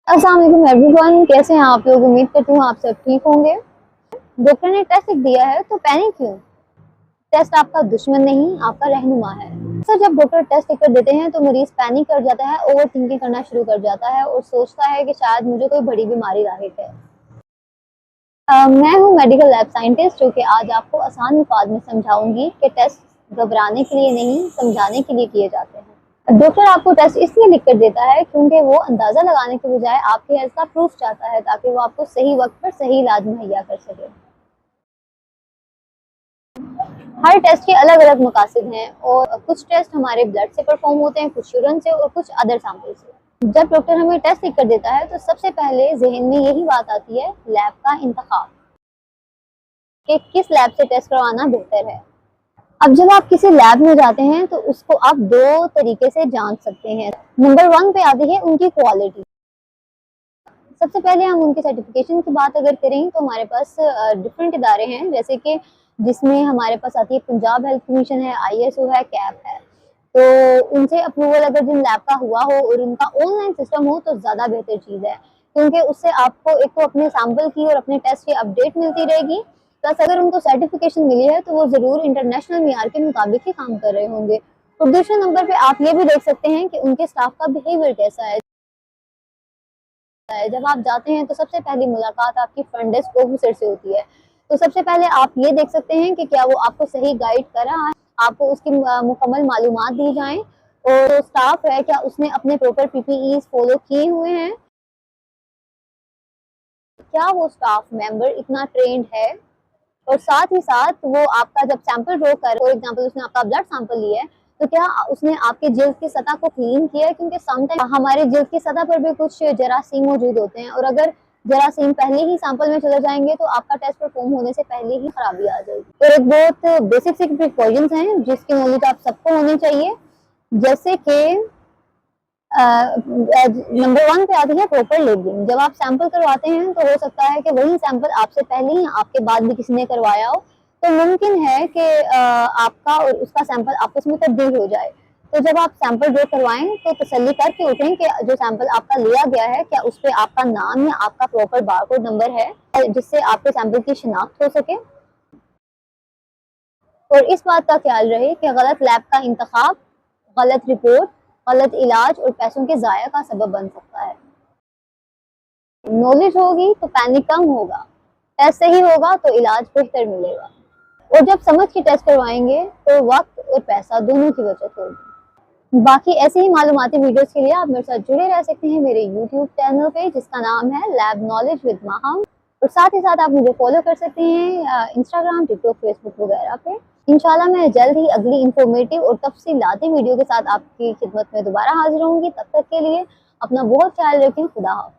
अस्सलाम वालेकुम एवरीवन, कैसे हैं आप लोग। उम्मीद करती हूँ आप सब ठीक होंगे। डॉक्टर ने टेस्ट लिख दिया है तो पैनिक क्यों। टेस्ट आपका दुश्मन नहीं, आपका रहनुमा है। सर जब डॉक्टर टेस्ट लिख कर देते हैं तो मरीज पैनिक कर जाता है, ओवर थिंकिंग करना शुरू कर जाता है और सोचता है कि शायद मुझे कोई बड़ी बीमारी लाहिक है। मैं हूँ मेडिकल लैब साइंटिस्ट, जो कि आज आपको आसान अल्फाज में समझाऊंगी कि टेस्ट घबराने के लिए नहीं, समझाने के लिए किए जाते हैं। डॉक्टर आपको टेस्ट इसलिए लिख कर देता है क्योंकि वो अंदाजा लगाने के बजाय आपके हेल्थ का प्रूफ चाहता है, ताकि वो आपको सही वक्त पर सही इलाज मुहैया कर सके। हर टेस्ट के अलग अलग मकासद हैं और कुछ टेस्ट हमारे ब्लड से परफॉर्म होते हैं, कुछ यूरिन से और कुछ अदर सैंपल से। जब डॉक्टर हमें टेस्ट लिख कर देता है तो सबसे पहले जहन में यही बात आती है, लैब का इंतखाब, कि किस लैब से टेस्ट करवाना बेहतर है। अब जब आप किसी लैब में जाते हैं तो उसको आप दो तरीके से जान सकते हैं। नंबर 1 पे आती है उनकी क्वालिटी। सबसे पहले हम उनके सर्टिफिकेशन की बात अगर करें तो हमारे पास डिफरेंट इदारे हैं, जैसे कि जिसमें हमारे पास आती है पंजाब हेल्थ कमीशन है, आईएसओ है, कैप है। तो उनसे अप्रूवल अगर जिन लैब का हुआ हो और उनका ऑनलाइन सिस्टम हो तो ज़्यादा बेहतर चीज़ है, क्योंकि उससे आपको एक तो अपने सैंपल की और अपने टेस्ट की अपडेट मिलती रहेगी, प्लस अगर उनको सर्टिफिकेशन मिली है तो वो ज़रूर इंटरनेशनल मीआर के मुताबिक ही काम कर रहे होंगे। और दूसरे नंबर पे आप ये भी देख सकते हैं कि उनके स्टाफ का बिहेवियर कैसा है। जब आप जाते हैं तो सबसे पहली मुलाकात आपकी फ्रंट डेस्क ऑफिसर से होती है। तो सबसे पहले आप ये देख सकते हैं कि क्या वो आपको सही गाइड कर रहा है, आपको उसकी मुकम्मल मालूमात दी जाएं, और जो स्टाफ है क्या उसने अपने प्रॉपर पीपीई फॉलो किए हुए हैं, क्या वो स्टाफ मेंबर इतना ट्रेंड है। और साथ ही साथ वो आपका जब सैंपल ड्रॉ कर, फॉर एग्जांपल उसने आपका ब्लड सैंपल लिया है, तो क्या उसने आपके जिल्द की सतह को क्लीन किया है, क्योंकि समटाइम हमारे जिल्द की सतह पर भी कुछ जरासीम मौजूद होते हैं, और अगर जरासीम पहले ही सैंपल में चले जाएंगे तो आपका टेस्ट परफॉर्म होने से पहले ही खराबी आ जाएगी। और एक बहुत बेसिक सी प्रिकॉशंस हैं जिसकी नॉलेज आप सबको होनी चाहिए, जैसे कि नंबर 1 पे आती है प्रॉपर लेबलिंग। जब आप सैंपल करवाते हैं तो हो सकता है कि वही सैंपल आपसे पहले ही आपके बाद भी किसी ने करवाया हो, तो मुमकिन है कि आपका और उसका सैंपल आपस में तब्दील हो जाए। तो जब आप सैंपल ड्रॉ करवाएं तो तसल्ली करके उठें कि जो सैंपल आपका लिया गया है क्या उस पर आपका नाम या आपका प्रॉपर बारकोड नंबर है, जिससे आपके सैंपल की शिनाख्त हो सके। और इस बात का ख्याल रहे कि गलत लैब का इंतखाब, गलत रिपोर्ट, गलत इलाज और पैसों के ज़ाया का सबब बन सकता है। नॉलेज होगी तो पैनिक कम होगा, टेस्ट सही होगा तो इलाज बेहतर मिलेगा, और जब समझ के टेस्ट करवाएंगे तो वक्त और पैसा दोनों की बचत होगी। बाकी ऐसे ही मालूमाती वीडियोस के लिए आप मेरे साथ जुड़े रह सकते हैं मेरे यूट्यूब चैनल पे, जिसका नाम है लैब नॉलेज विद माहम। और साथ ही साथ आप मुझे फॉलो कर सकते हैं इंस्टाग्राम, टिकटॉक, फेसबुक वगैरह पे। इंशाल्लाह मैं जल्द ही अगली इंफॉर्मेटिव और तफसीलाती वीडियो के साथ आपकी खिदमत में दोबारा हाजिर होंगी। तब तक के लिए अपना बहुत ख्याल रखें। खुदा हाफ़िज़।